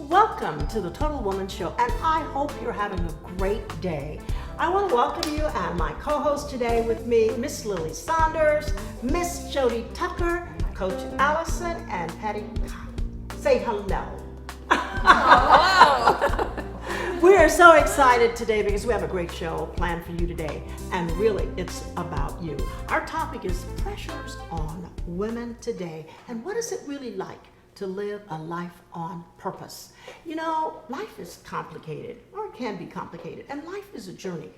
Welcome to the Total Woman Show, and I hope you're having a great day. I want to welcome you and my co-host today with me, Miss Lily Saunders, Miss Jody Tucker, Coach Allison, and Patty. Say hello. Hello. We are so excited today because we have a great show planned for you today, and really it's about you. Our topic is pressures on women today, and what is it really like to live a life on purpose? You know, life is complicated, or it can be complicated, and life is a journey.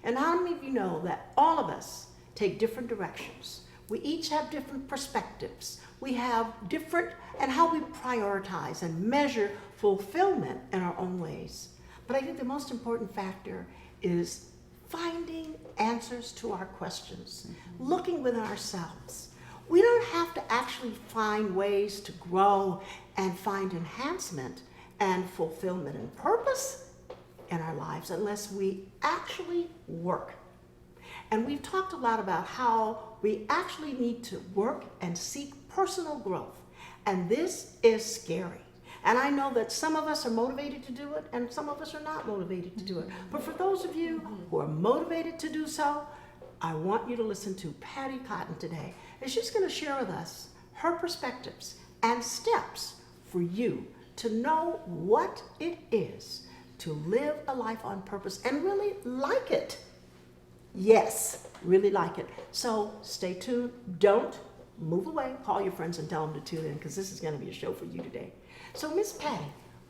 And how many of you know that all of us take different directions? We each have different perspectives. We have different, and how we prioritize and measure fulfillment in our own ways. But I think the most important factor is finding answers to our questions, looking within ourselves. We don't have to actually find ways to grow and find enhancement and fulfillment and purpose in our lives unless we actually work. And we've talked a lot about how we actually need to work and seek personal growth. And this is scary. And I know that some of us are motivated to do it and some of us are not motivated to do it. But for those of you who are motivated to do so, I want you to listen to Patty Cotton today. And she's going to share with us her perspectives and steps for you to know what it is to live a life on purpose and really like it. Yes, really like it. So stay tuned. Don't move away. Call your friends and tell them to tune in because this is going to be a show for you today. So Miss Patty,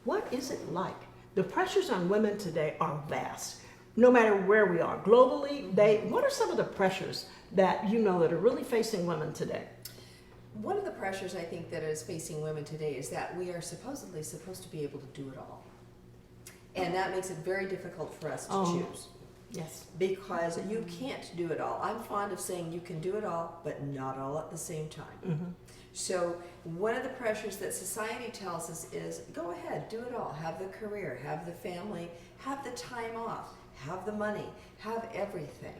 what is it like? The pressures on women today are vast. No matter where we are globally, what are some of the pressures that you know that are really facing women today? One of the pressures I think that is facing women today is that we are supposedly supposed to be able to do it all. And that makes it very difficult for us to choose. Yes. Because you can't do it all. I'm fond of saying you can do it all, but not all at the same time. Mm-hmm. So one of the pressures that society tells us is, go ahead, do it all. Have the career, have the family, have the time off, have the money, have everything.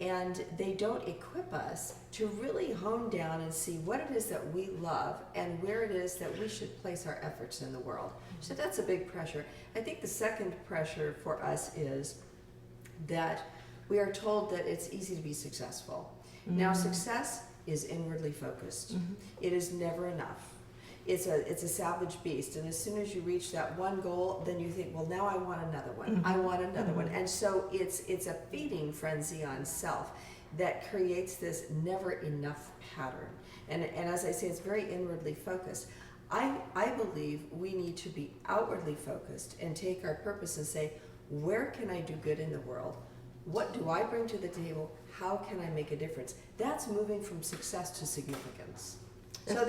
And they don't equip us to really hone down and see what it is that we love and where it is that we should place our efforts in the world. So that's a big pressure. I think the second pressure for us is that we are told that it's easy to be successful. Mm-hmm. Now, success is inwardly focused. Mm-hmm. It is never enough. It's a savage beast, and as soon as you reach that one goal, then you think, well, now I want another one. Mm-hmm. I want another one, and so it's a feeding frenzy on self that creates this never enough pattern. And as I say, it's very inwardly focused. I believe we need to be outwardly focused and take our purpose and say, where can I do good in the world? What do I bring to the table? How can I make a difference? That's moving from success to significance. So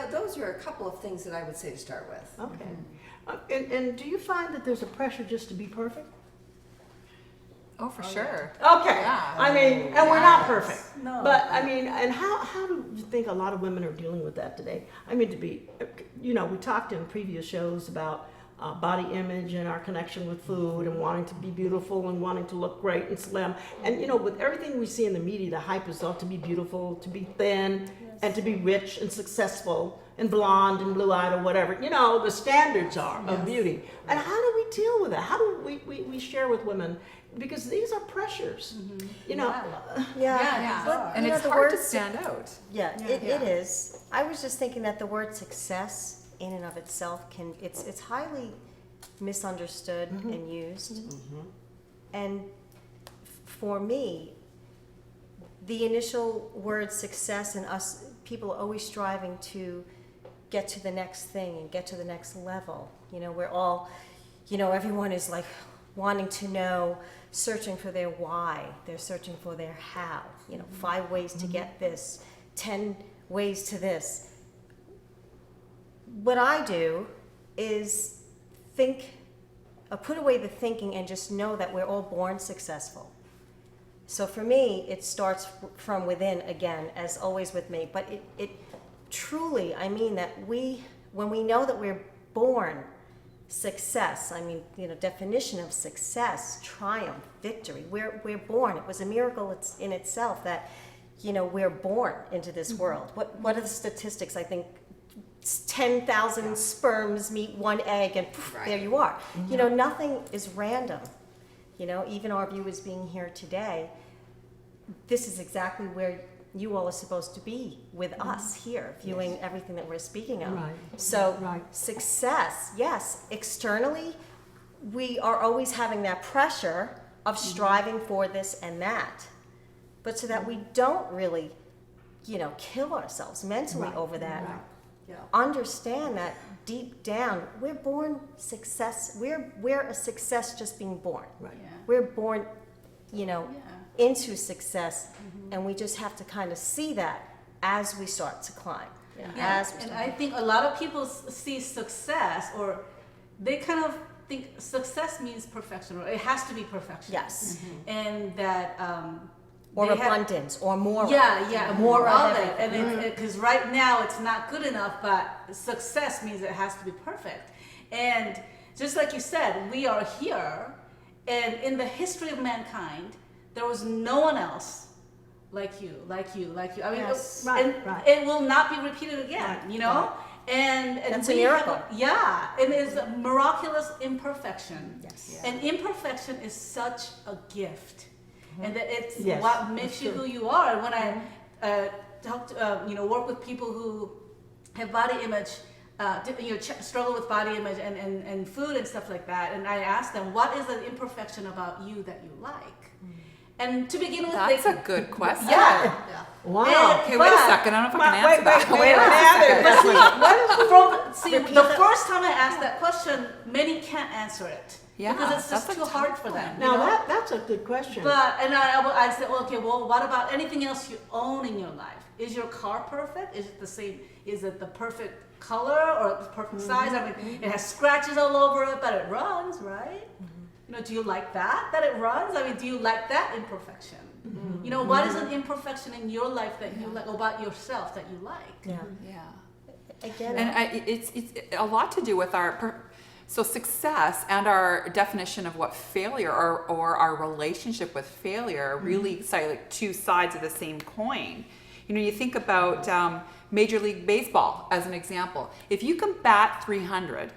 those are a couple of things that I would say to start with. Okay. And do you find that there's a pressure just to be perfect? Oh, for sure. Okay. Yeah. I mean, and we're not perfect. No. But I mean, and how do you think a lot of women are dealing with that today? I mean, we talked in previous shows about body image and our connection with food and wanting to be beautiful and wanting to look great and slim. And with everything we see in the media, the hype is all to be beautiful, to be thin, and to be rich and successful and blonde and blue-eyed or whatever. The standards are of beauty. And how do we deal with that? How do we share with women? Because these are pressures. Mm-hmm. Yeah. And it's hard to stand out. It is. I was just thinking that the word success in and of itself it's highly misunderstood and used. Mm-hmm. And for me, the initial word success and us, people are always striving to get to the next thing and get to the next level. We're all, everyone is like wanting to know, searching for their why. They're searching for their how. 5 ways to get this, 10 ways to this. What I do is put away the thinking and just know that we're all born successful. So for me, it starts from within again, as always with me. But it truly, I mean that when we know that we're born success, definition of success, triumph, victory, we're born. It was a miracle in itself that, we're born into this world. What are the statistics? I think 10,000 sperms meet one egg and poof, there you are. You know, nothing is random. You know, even our viewers being here today, this is exactly where you all are supposed to be with us here, viewing everything that we're speaking of. Right. So Right. success, yes, externally, we are always having that pressure of striving for this and that. But so that we don't really, you know, kill ourselves mentally Right. over that. Right. Yeah. Understand that deep down, we're born success. We're a success just being born. Right. Yeah. We're born, you know, Yeah. into success, and we just have to kind of see that as we start to climb. You know, Yeah, as we and start. I think a lot of people see success, or they kind of think success means perfection, or it has to be perfection. Yes. And that Or they have- abundance, or more. yeah, more of it. everything. And because right now it's not good enough, but success means it has to be perfect. And just like you said, we are here, and in the history of mankind, there was no one else like you. I mean, Yes. Right, and right. it will not be repeated again. Right, You know, and That's a we have miracle. yeah, and it's a miraculous imperfection. Yes. And imperfection is such a gift, and that it's Yes, what makes that's you true. who you are. And when I talk to, work with people who have body image, struggle with body image and food and stuff like that, and I ask them, what is an imperfection about you that you like? And to begin with, That's they a good question. yeah. Wow. Okay, wait a But- second. I don't know if I can Wait, answer that. wait, Wait a second. The first time I asked that question, many can't answer it Yeah, because it's just that's a too hard tough for them. Now you know? that's a good question. But and I said, well, okay, well, what about anything else you own in your life? Is your car perfect? Is it the same? Is it the perfect color or the perfect size? I mean, it has scratches all over it, but it runs, right? You know, do you like that it runs? I mean, do you like that imperfection? You know, what is an imperfection in your life that you like about yourself that you like? Yeah. Yeah. Again, And it's a lot to do with so success and our definition of what failure or our relationship with failure are really like two sides of the same coin. You know, you think about Major League Baseball as an example. If you can bat 300,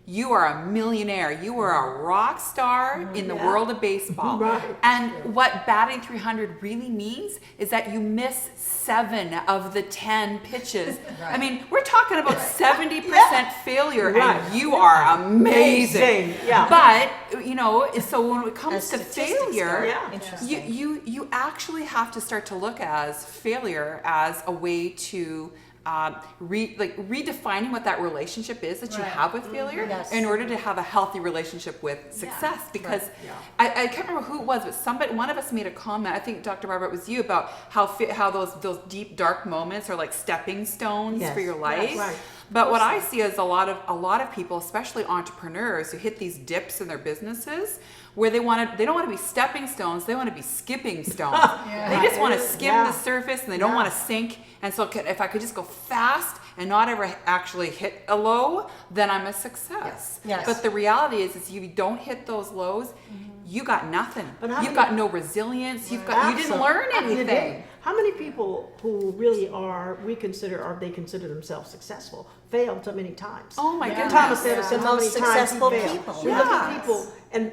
you are a millionaire. You are a rock star in the world of baseball. Right. And what batting 300 really means is that you miss 7 of the 10 pitches. I mean, we're talking about 70% failure, Right. and you are amazing. Amazing, yeah. But you know, so when it comes As to statistics failure, go, Yeah. interesting. you actually have to start to look as failure as a way to redefining what that relationship is that you Right. have with failure Yes. in order to have a healthy relationship with success. Because Yeah. I can't remember who it was, but one of us made a comment. I think Dr. Barbara, it was you, about how those deep dark moments are like stepping stones Yes. for your life. Yes. Right. But what I see is a lot of people, especially entrepreneurs, who hit these dips in their businesses where they don't want to be stepping stones, they want to be skipping stones. They just want to skim Yeah. the surface and they don't want to sink. And so if I could just go fast and not ever actually hit a low, then I'm a success. Yes. But the reality is if you don't hit those lows, you got nothing. But how You've many- got no resilience. You didn't learn Absolutely. anything. How many people who really they consider themselves successful failed so many times? Oh my goodness. Thomas Edison, The how most many times he successful failed. people. We look at Yes. people,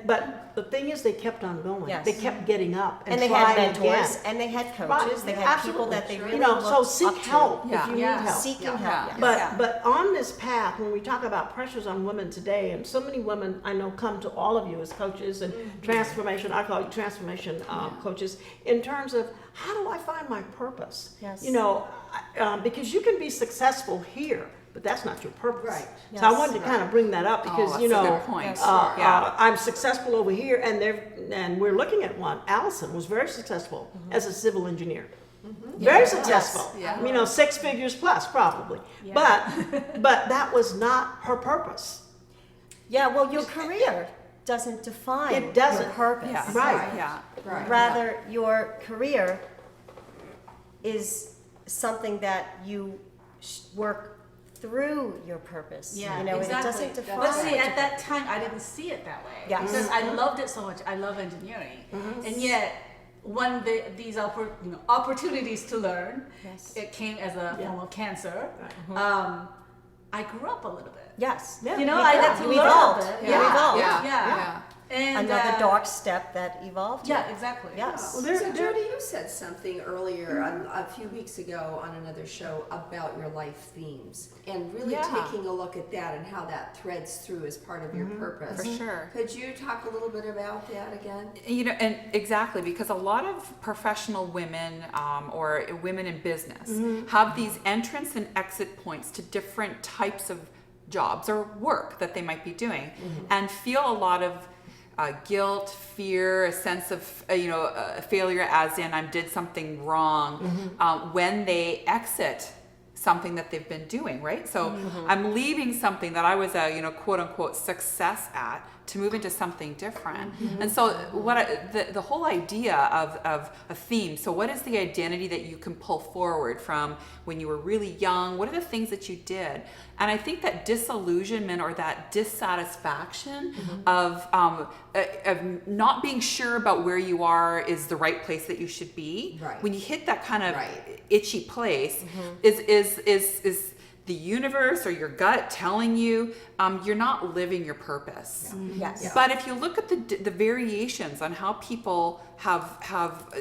but the thing is, they kept on going. Yes. They kept getting up and and they had trying mentors, again. and they had coaches, Right. they had people Absolutely. that they really you know. So looked seek up to. help Yeah. if you Yeah. need help. Seeking Yeah. help. Yeah. Yes. But on this path, when we talk about pressures on women today, and so many women I know come to all of you as coaches and transformation, I call you transformation coaches, in terms of how do I find my purpose? Yes. You know, because you can be successful here, but that's not your purpose. Right. So I Yes. wanted to kind of bring that up because that's you know, a good point. Yes. I'm successful over here, and we're looking at one. Allison was very successful as a civil engineer. Very successful. Yeah. You know, 6 figures plus probably. But that was not her purpose. Yeah, well, your career doesn't define It doesn't. your purpose. Yeah. Right. Yeah. Right. Rather, your career is something that you work through your purpose. Yeah, you know, exactly. it doesn't define. But see, what at your that time, I didn't see it that way. Yes. Because I loved it so much. I love engineering, and yet when these opportunities to learn, Yes. it came as a form of cancer. I grew up a little bit. Yes. Yeah. You know, Yeah. I had to You learn a evolved. little bit. You evolved. Yeah. And Another dark step that evolved. Yeah, exactly. Yes. Well, there- So there- Jody, you said something earlier a few weeks ago on another show about your life themes and really Yeah. taking a look at that and how that threads through as part of your purpose. For sure. Could you talk a little bit about that again? You know, and exactly, because a lot of professional women or women in business have these entrance and exit points to different types of jobs or work that they might be doing, and feel a lot of guilt, fear, a sense of failure, as in I did something wrong, when they exit something that they've been doing, right? So I'm leaving something that I was a quote unquote success at to move into something different. And so the whole idea of a theme, so what is the identity that you can pull forward from when you were really young? What are the things that you did? And I think that disillusionment or that dissatisfaction of not being sure about where you are is the right place that you should be. Right. When you hit that kind of Right. itchy place, is the universe or your gut telling you you're not living your purpose. Yes. Yeah. But if you look at the variations on how people have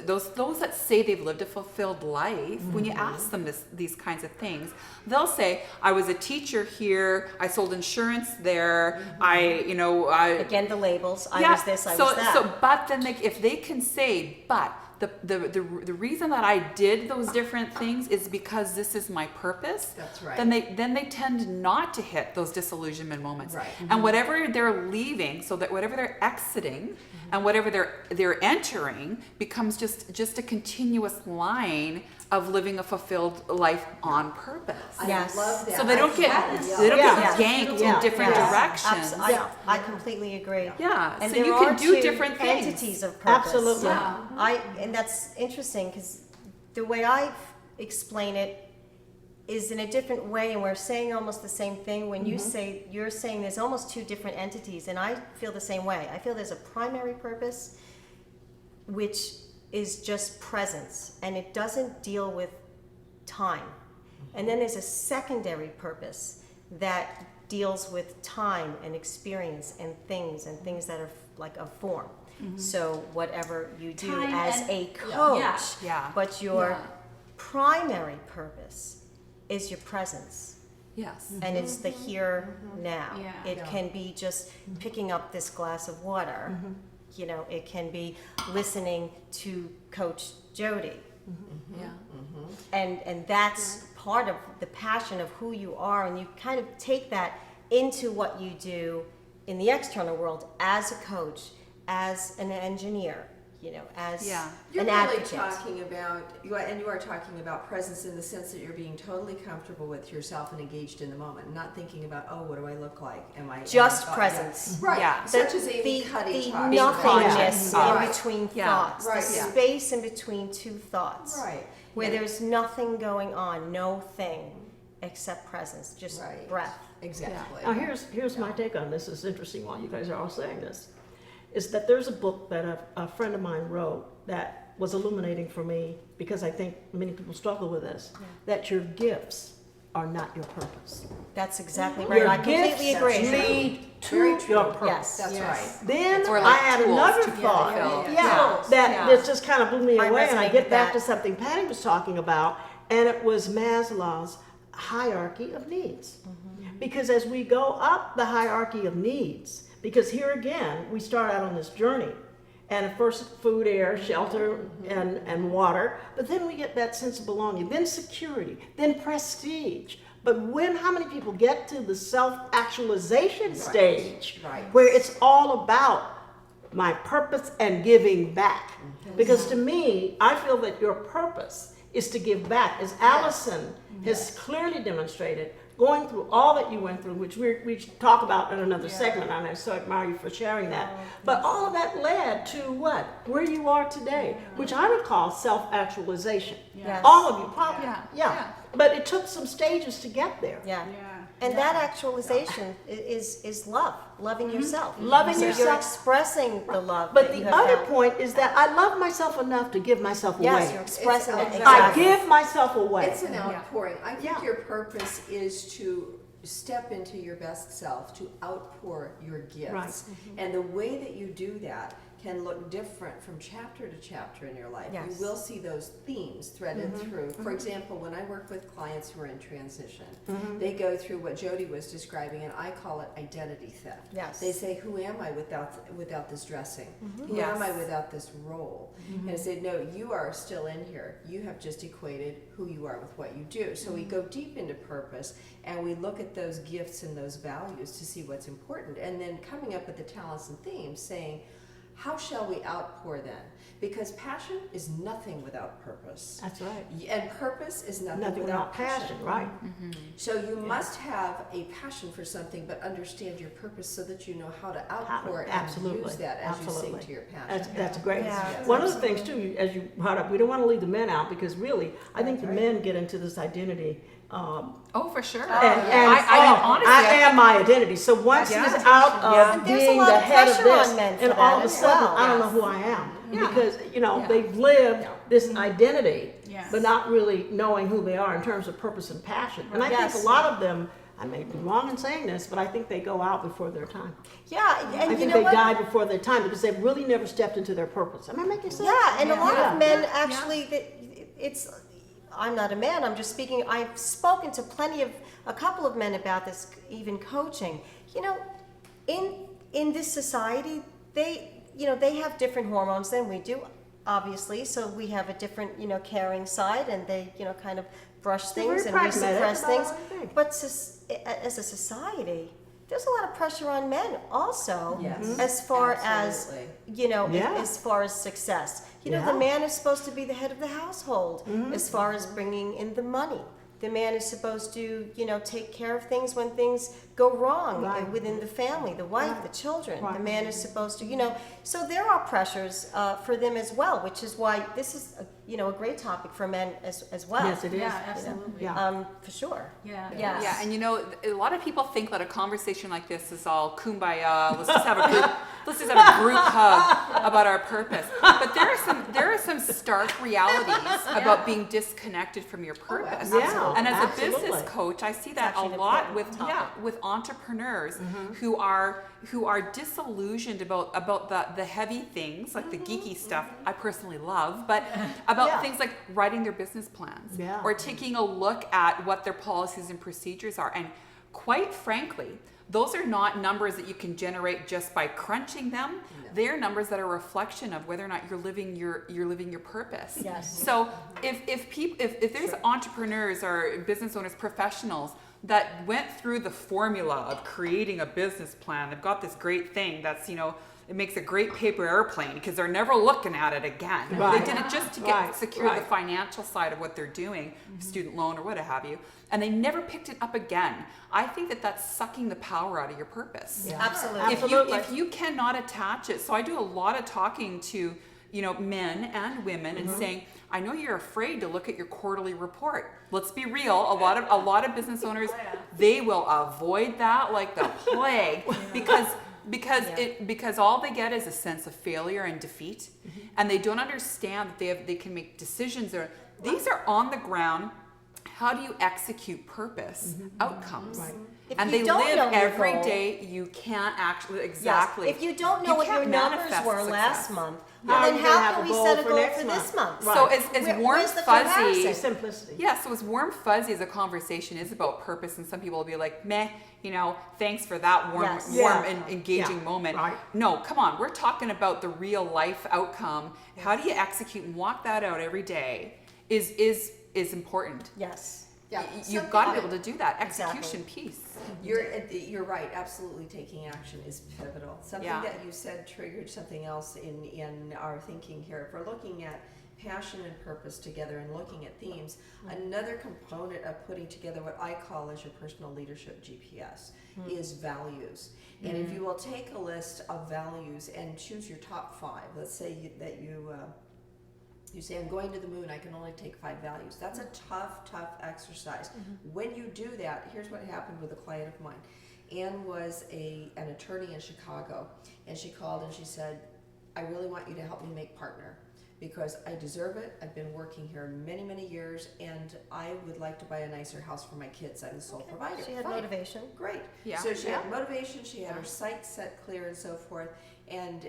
those that say they've lived a fulfilled life, when you ask them these kinds of things, they'll say, I was a teacher here, I sold insurance there, Again, the labels. I was this, I was that. So, but then if they can say, but the reason that I did those different things is because this is my purpose. That's right. Then they tend not to hit those disillusionment moments. Right. And whatever they're leaving, so that whatever they're exiting and whatever they're entering becomes just a continuous line of living a fulfilled life on purpose. Yes. I love that. So they don't get Yeah. yanked Yeah. in different Yeah. directions. I completely agree. Yeah. And So there you are can do two different things. entities of purpose. Absolutely. Yeah. And that's interesting because the way I explain it is in a different way, and we're saying almost the same thing. When you're saying there's almost two different entities, and I feel the same way. I feel there's a primary purpose, which is just presence, and it doesn't deal with time. And then there's a secondary purpose that deals with time and experience and things that are like a form. So whatever you do Time as and- a coach, Yeah. but your Yeah. primary purpose is your presence. Yes. And it's the here now. Yeah. It Yeah. can be just picking up this glass of water. It can be listening to Coach Jody. Yeah. And that's part of the passion of who you are, and you kind of take that into what you do in the external world as a coach, as an engineer, as Yeah. You're an really advocate. talking about you are talking about presence in the sense that you're being totally comfortable with yourself and engaged in the moment, not thinking about, oh, what do I look like? Am I Just am I- presence. Right. Yeah. Such as Amy Cuddy the talks about. nothingness Right. in between Yeah. thoughts, Right, the yeah. space in between two thoughts, Right. where And- there's nothing going on, no thing except presence, just Right. breath. Exactly. Now here's my take on this. It's interesting while you guys are all saying this, is that there's a book that a friend of mine wrote that was illuminating for me, because I think many people struggle with this, that your gifts are not your purpose. That's exactly right. Your I completely gifts agree. lead to Very true. your purpose. That's Yes. right. Then Or I like had tools another to thought, fulfill. yeah, Tools, that yeah. just kind of blew me I away, and I resonate get with back that. to something Patty was talking about, and it was Maslow's hierarchy of needs. Because as we go up the hierarchy of needs, because here again, we start out on this journey, and at first food, air, shelter, and water, but then we get that sense of belonging, then security, then prestige. But how many people get to the self-actualization stage, Right. where it's all about my purpose and giving back? Because to me, I feel that your purpose is to give back, as Allison has clearly demonstrated, going through all that you went through, which we talk about in another segment, and I so admire you for sharing that. But all of that led to what? Where you are today, which I would call self-actualization. Yes. All of you, probably, Yeah. yeah. But it took some stages to get there. Yeah. Yeah. And that actualization is love, loving yourself. Loving so You're yourself. expressing the love. But that you the have other found. point is that I love myself enough to give myself Yes, away. you're expressing it. It's- I Exactly. give myself away. It's an outpouring. I think Yeah. your purpose is to step into your best self, to outpour your gifts. Right. And the way that you do that can look different from chapter to chapter in your life. Yes. You will see those themes threaded through. For example, when I work with clients who are in transition, they go through what Jody was describing, and I call it identity theft. Yes. They say, who am I without this dressing? Who Yes. am I without this role? And I said, no, you are still in here. You have just equated who you are with what you do. So we go deep into purpose, and we look at those gifts and those values to see what's important. And then coming up with the talents and themes, saying, how shall we outpour then? Because passion is nothing without purpose. That's right. And purpose is nothing, Nothing without passion, right? So you must have a passion for something, but understand your purpose so that you know how to outpour and Absolutely. use that as you Absolutely. sing to your passion. That's great. Yeah. One of the things too, as you brought up, we don't want to leave the men out because really, I think the men get into this identity. Oh, for sure. And honestly, I am my identity. So once Yeah. he's out of Yeah. And there's a being lot the of head of pressure this, on men for and that all of a as sudden well. I don't know Yes. who I am Yeah. because Yeah. they've lived this identity, Yes. but not really knowing who they are in terms of purpose and passion. And I Yes. think a lot of them, I may be wrong in saying this, but I think they go out before their time. Yeah, I and you think know they what? die before their time because they've really never stepped into their purpose. Am I making sense? Yeah, and a lot Yeah. of men actually, it's, I'm not a man, I'm just speaking, I've spoken to a couple of men about this, even coaching. You know, in this society, they have different hormones than we do, obviously, so we have a different, caring side, and they, kind of brush They're things very and we pragmatic suppress about things. everything. But as a society, there's a lot of pressure on men also, Yes. as far Absolutely. as, Yeah. as far as success. The Yeah. man is supposed to be the head of the household as far as bringing in the money. The man is supposed to, take care of things when things go wrong Right. within the family, the wife, the children. Right. The man is supposed to, so there are pressures for them as well, which is why this is, a great topic for men as well. Yes, it is. Yeah, absolutely. Yeah. For sure. Yeah. Yes. Yeah, and a lot of people think that a conversation like this is all kumbaya. Let's just have a group hug about our purpose. But there are some stark realities about being disconnected from your purpose. Yeah, And as a absolutely. business coach, I see that a actually an lot important topic. with entrepreneurs who are disillusioned about the heavy things, like the geeky stuff I personally love, but about Yeah. things like writing their business plans Yeah. or taking a look at what their policies and procedures are. And quite frankly, those are not numbers that you can generate just by crunching them. No. They're numbers that are a reflection of whether or not you're living your purpose. Yes. So if there's entrepreneurs or business owners, professionals that went through the formula of creating a business plan, they've got this great thing that's, it makes a great paper airplane because they're never looking at it again. Right. They did it just to Right, secure the right. financial side of what they're doing, student loan or what have you, and they never picked it up again. I think that that's sucking the power out of your purpose. Yeah. Absolutely. Absolutely. If you cannot attach it, so I do a lot of talking to men and women and saying, I know you're afraid to look at your quarterly report. Let's be real. A lot of business owners, they will avoid that like the plague because all they get is a sense of failure and defeat, and they don't understand that they can make decisions. These are on the ground. How do you execute purpose outcomes? Right. If And you they don't live know your every goal- day. You can't actually Yes. exactly. If you don't know You what your can't numbers manifest were success. last month, How are then you gonna how have can a we goal set a for goal next for this month? month? Right. So as warm where's the fuzzy. comparison? Simplicity. Yeah, so as warm fuzzy as a conversation is about purpose, and some people will be like, meh, thanks for that warm, Yes. warm Yeah. and engaging Yeah. moment. Right. No, come on, we're talking about the real life outcome. How do you execute and walk that out every day is important. Yes. Yeah, You've got to be something able to do that Exactly. execution piece. You're right. Absolutely, taking action is pivotal. Something Yeah. that you said triggered something else in our thinking here. If we're looking at passion and purpose together and looking at themes, another component of putting together what I call as your personal leadership GPS is values. And if you will take a list of values and choose your top 5, let's say that you say, I'm going to the moon, I can only take 5 values. That's a tough exercise. When you do that, here's what happened with a client of mine. Anne was an attorney in Chicago, and she called and she said, I really want you to help me make partner, because I deserve it. I've been working here many, many years, and I would like to buy a nicer house for my kids. I'm the sole provider. She had Fine. motivation. Great. Yeah. So she Yeah. had motivation, she had her sights set clear and so forth, and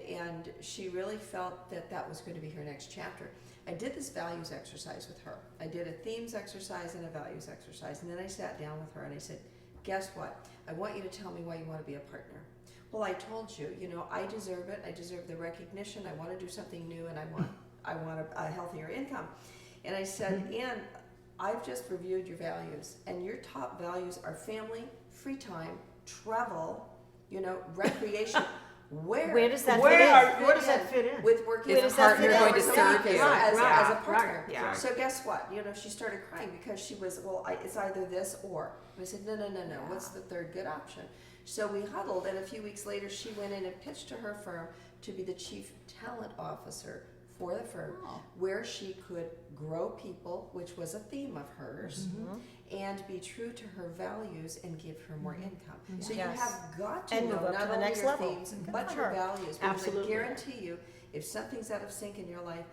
she really felt that that was going to be her next chapter. I did this values exercise with her. I did a themes exercise and a values exercise, and then I sat down with her and I said, guess what? I want you to tell me why you want to be a partner. Well, I told you, I deserve it. I deserve the recognition. I want to do something new, and I want a healthier income. And I said, Ann, I've just reviewed your values, and your top values are family, free time, travel, recreation. Where does that Where fit in? where does that fit in? With working Is with a partner as going to a serve you? as Right, a partner. right, yeah. So guess what? She started crying because she was, it's either this or. And I said, no. What's the third good option? So we huddled, and a few weeks later, she went in and pitched to her firm to be the chief talent officer for the firm, where she could grow people, which was a theme of hers, and be true to her values and give her more income. So Yes. you have got to And know move up not to the only next your level. themes, Good but for your her. values. Because Absolutely. I guarantee you, if something's out of sync in your life,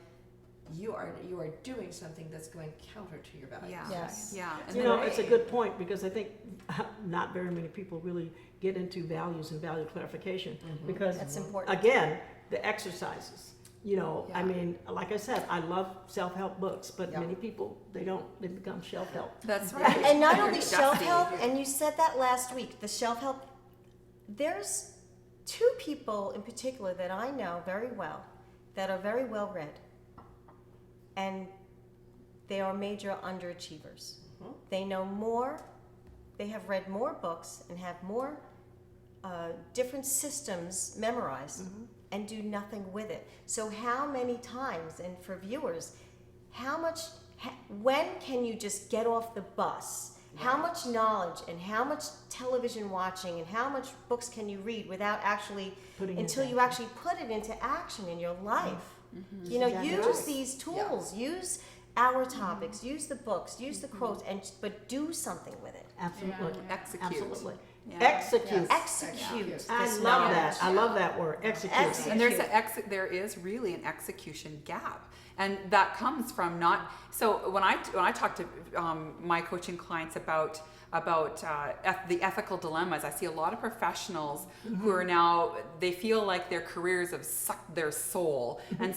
you are doing something that's going counter to your values. Yeah. Yes. Yeah. And It's a good point, because I think not very many people really get into values and value clarification, because That's important. again, the exercises. I mean, like I said, I love self-help books, but Yeah. many people, they become shelf-help. That's right. And not only Dusty. self-help, and you said that last week, the self-help, there's two people in particular that I know very well, that are very well read, and they are major underachievers. They know more, they have read more books and have more different systems memorized and do nothing with it. So how many times, and for viewers, when can you just get off the bus? How much knowledge and how much television watching and how much books can you read without actually, Putting it until into you actually put it into action in your life? Exactly Use right. these tools, use our topics, use the books, use the quotes, but do something with it. Absolutely. Execute. Absolutely. Yeah. Execute. Execute. I this love knowledge. that. I love that word. Execute. Execute. And there is really an execution gap, and that comes from not. So when I talk to my coaching clients about the ethical dilemmas, I see a lot of professionals who are now, they feel like their careers have sucked their soul, and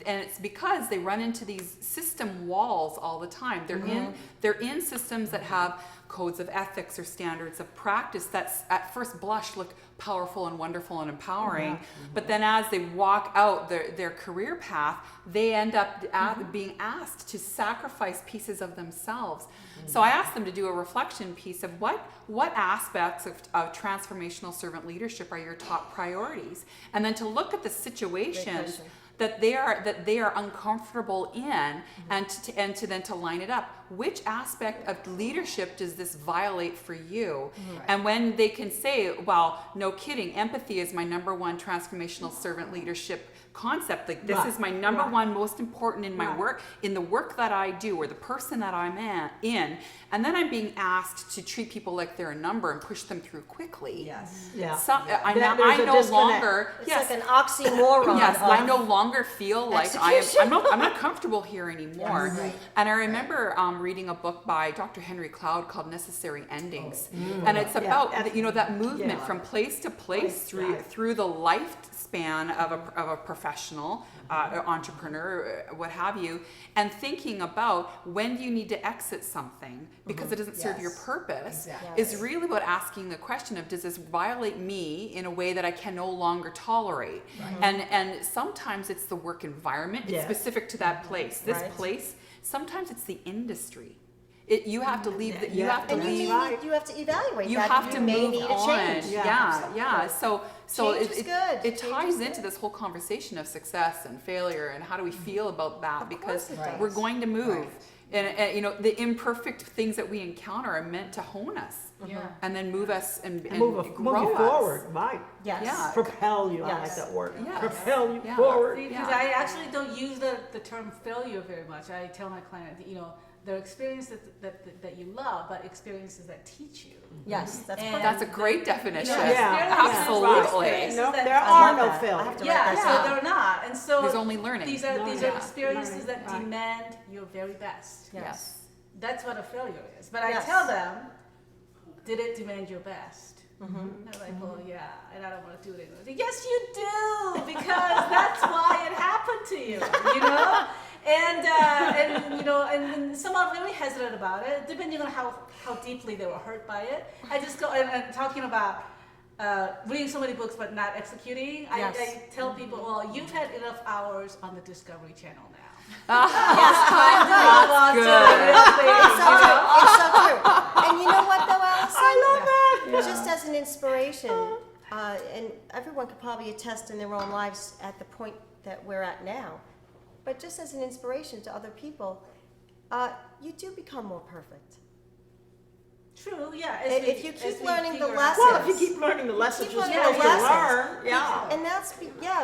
it's because they run into these system walls all the time. They're in systems that have codes of ethics or standards of practice that at first blush look powerful and wonderful and empowering, but then as they walk out their career path, they end up being asked to sacrifice pieces of themselves. So I asked them to do a reflection piece of what aspects of transformational servant leadership are your top priorities, and then to look at the situations that they are uncomfortable in, and to then to line it up. Which aspect of leadership does this violate for you? And when they can say, well, no kidding, empathy is my number one transformational servant leadership concept. Like, this is my number one most important in my work, in the work that I do, or the person that I'm in. And then I'm being asked to treat people like they're a number and push them through quickly. Yes. Yeah. I There's a no disconnect. longer. It's Yes. like an oxymoron. Yes, of I no longer feel like execution. I'm not comfortable here anymore. Yes. Right. And I remember reading a book by Dr. Henry Cloud called Necessary Endings, and it's about that movement from place to place through the lifespan of a professional, entrepreneur, what have you, and thinking about when do you need to exit something because it doesn't serve your Yes. purpose, Exactly. is really about asking the question of, does this violate me in a way that I can no longer tolerate? And sometimes it's the work environment, it's Yes. specific to that place. This Right. place, sometimes it's the industry. You have to leave. You Yeah. have to And leave. you have to evaluate You that. have to you may move need a on. change. Yeah. So Change is good. it Change ties is into good. this whole conversation of success and failure and how do we feel about that, because it does. we're going to move. Right. And the imperfect things that we encounter are meant to hone us Yeah. and then move us and Move grow you us. forward, right? Yes. Yeah. Propel you. I like Yes. that word. Yes. Propel you Yeah. forward. Because Yeah. I actually don't use the term failure very much. I tell my client, they're experiences that you love, but experiences that teach you. Yes, that's And- perfect. That's a great definition. Yeah. Absolutely. Experiences No, that- there I are love no that. I have failures. to Yeah, write that so down. they're not, and so There's only learning. These are Learning. experiences Learning, that right. demand your very best. Yes. That's what a failure is. But I Yes. tell them, did it demand your best? Mm-hmm. And they're like, well, yeah, and I don't want to do it anymore. I say, yes, you do, because that's why it happened to you, you know? And you know, and some are very hesitant about it, depending on how deeply they were hurt by it. I just go, and talking about reading so many books but not executing, Yes. I tell people, well, you've had enough hours on the Discovery Channel now. Yes, Move on to the real thing, It's so you know? true. It's so true. And you know what, though, Allison? I love that. Just as an inspiration, and everyone could probably attest in their own lives at the point that we're at now, but just as an inspiration to other people, you do become more perfect. True, yeah. If you keep learning the figure out- lessons. Well, if you keep learning the lessons keep you're learning supposed the to lessons. learn, yeah. And that's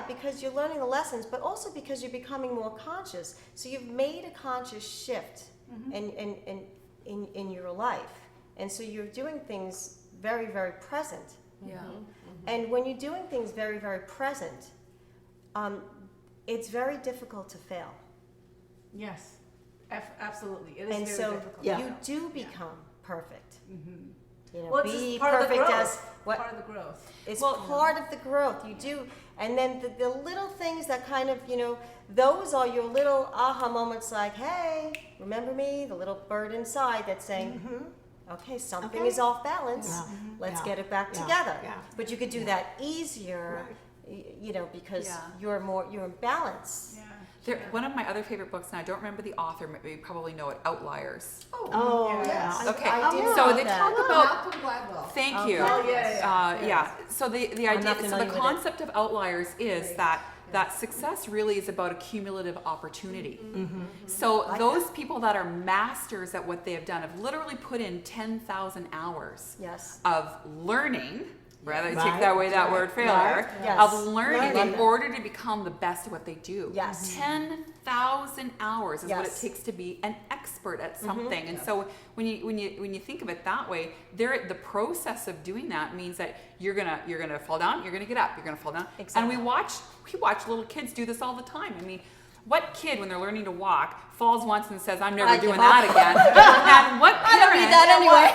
because you're learning the lessons, but also because you're becoming more conscious. So you've made a conscious shift in your life, and so you're doing things very, very present. Yeah. And when you're doing things very, very present, it's very difficult to fail. Yes, absolutely. It is And very so difficult. Yeah. you do become perfect. You know, Well, it's be just part of the perfect growth. as what Part of the growth. it's Well- part of the growth. You do, and then the little things that kind of, you know, those are your little aha moments. Like, hey, remember me? The little bird inside that's saying, okay, something Okay. is off balance. Yeah. Let's Yeah. get it back Yeah. together. Yeah. But you could do that easier, you know, because Yeah. you're in balance. Yeah. One of my other favorite books, and I don't remember the author, but you probably know it, Outliers. Oh, Yeah. yeah. Okay, I did so know they that. talk about. Malcolm Gladwell. Thank Okay. you. Oh, yeah. Yeah. So the idea, not so the familiar with it. concept of outliers is that success really is about a cumulative opportunity. So those people that are masters at what they have done have literally put in 10,000 hours Yes. of learning. Rather take Right. that away, that word failure, Right. Yes. of learning in Learning. order to become the best at what they do. Yes. 10,000 hours is what it Yes. takes to be an expert at something. And so when you think of it that way, the process of doing that means that you're gonna fall down, you're gonna get up, you're gonna fall down. Exactly. And we watch little kids do this all the time. I mean, what kid when they're learning to walk falls once and says, "I'm never I doing give that up." again"? And what I don't parent- need that anyway.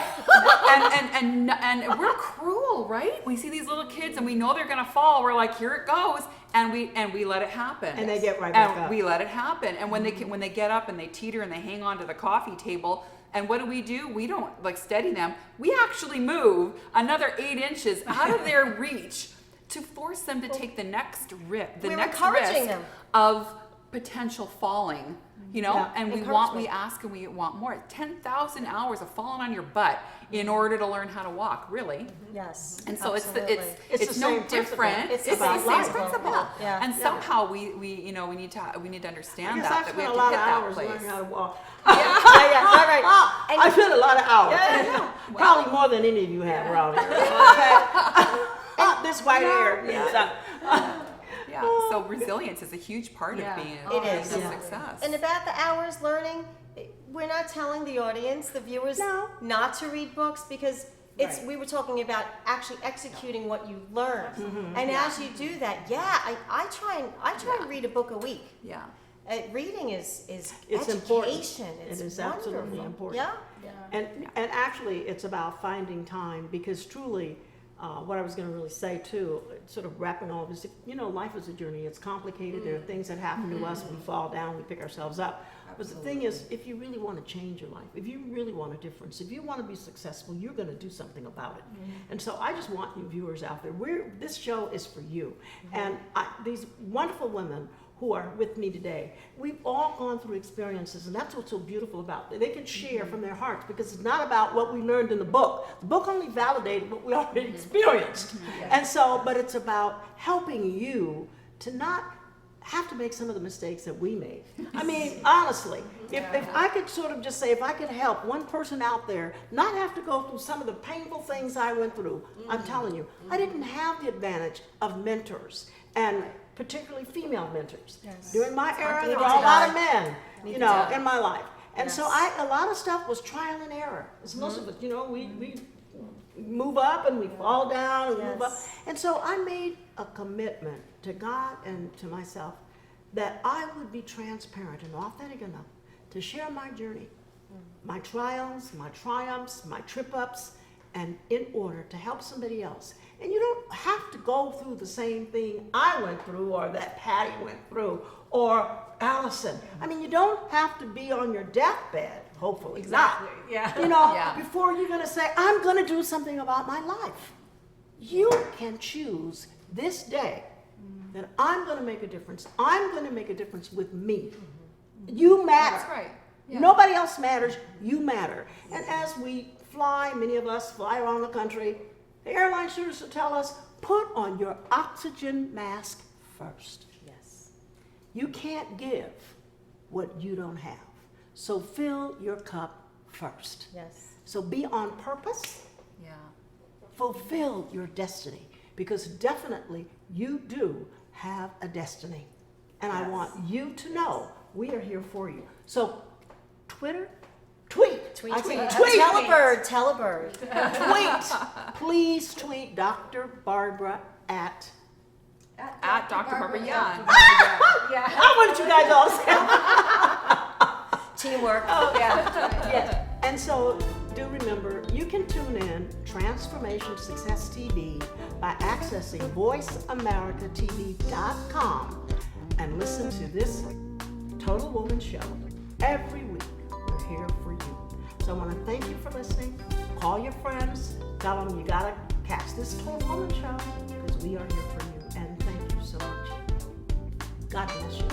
and we're cruel, right? We see these little kids and we know they're gonna fall. We're like, here it goes, and we let it happen. And they get right back and up. we let it happen. And when they get up and they teeter and they hang on to the coffee table, and what do? We don't like steady them. We actually move another 8 inches out of their reach to force them to take the next risk We're encouraging them. of potential falling. You know, Yeah. and we Encouragement. ask and we want more. 10,000 hours of falling on your butt in order to learn how to walk, really. Yes. And so absolutely. It's it's the no same principle. different. It's the about same life. principle. Yeah. And Yeah. somehow we need to I understand guess that I've we spent have a to lot hit of that hours place. learning how to walk. yeah, right. And I spent a lot of hours. Yeah. Probably more than any of you have around here. Okay. This white hair means Yeah. So resilience is a huge part Yeah. of being It being is. a Yeah. success. And about the hours learning, we're not telling the audience, the viewers, No. not to read books because it's. Right. We were talking about actually executing what you learned, and as you do that, I try and read a book a week. Yeah. Reading is It's education. important. It's It is wonderful. absolutely important. Yeah. And actually, it's about finding time because truly, what I was going to really say too, sort of wrapping all of this, life is a journey. It's complicated. There are things that happen to us. We fall down. We pick ourselves up. But the thing is, if you really want to change your life, if you really want a difference, if you want to be successful, you're going to do something about it. And so I just want you viewers out there, this show is for you. And these wonderful women who are with me today, we've all gone through experiences, and that's what's so beautiful about it. They can share from their hearts because it's not about what we learned in the book. The book only validated what we already experienced. And so, but it's about helping you to not have to make some of the mistakes that we made. I mean, honestly, if I could sort of just say, if I could help one person out there not have to go through some of the painful things I went through, I'm telling you, I didn't have the advantage of mentors, and particularly female mentors. Yes. During my era, hard there to were a get lot to of men, Need in to die. my life. And so Yes. a lot of stuff was trial and error. As most of us, we move up and we fall down and move up. Yes. And so I made a commitment to God and to myself that I would be transparent and authentic enough to share my journey, my trials, my triumphs, my trip-ups, and in order to help somebody else. And you don't have to go through the same thing I went through or that Patty went through or Allison. I mean, you don't have to be on your deathbed, hopefully Exactly. not. Yeah. Yeah. Before you're going to say, I'm going to do something about my life. You can choose this day that I'm going to make a difference. I'm going to make a difference with me. You matter. That's right. Yeah. Nobody else matters. You matter. And as we fly, many of us fly around the country, the airline stewardess will tell us, put on your oxygen mask first. Yes. You can't give what you don't have. So fill your cup first. Yes. So be on purpose, Yeah. fulfill your destiny, because definitely you do have a destiny. And I want you to know we are here for you. So tweet. Tweet. I say Tweet. tweet. Tell a bird. Tell a bird. Tweet. Please tweet Dr. Barbara at. At Dr. Barbara Young. Yeah. I wanted you guys all to say. Teamwork. Yes. And so do remember, you can tune in Transformation Success TV by accessing voiceamericatv.com and listen to this Total Woman show every week. We're here for you. So I want to thank you for listening. Call your friends. Tell them you got to catch this Total Woman show because we are here for you. And thank you so much. God bless you.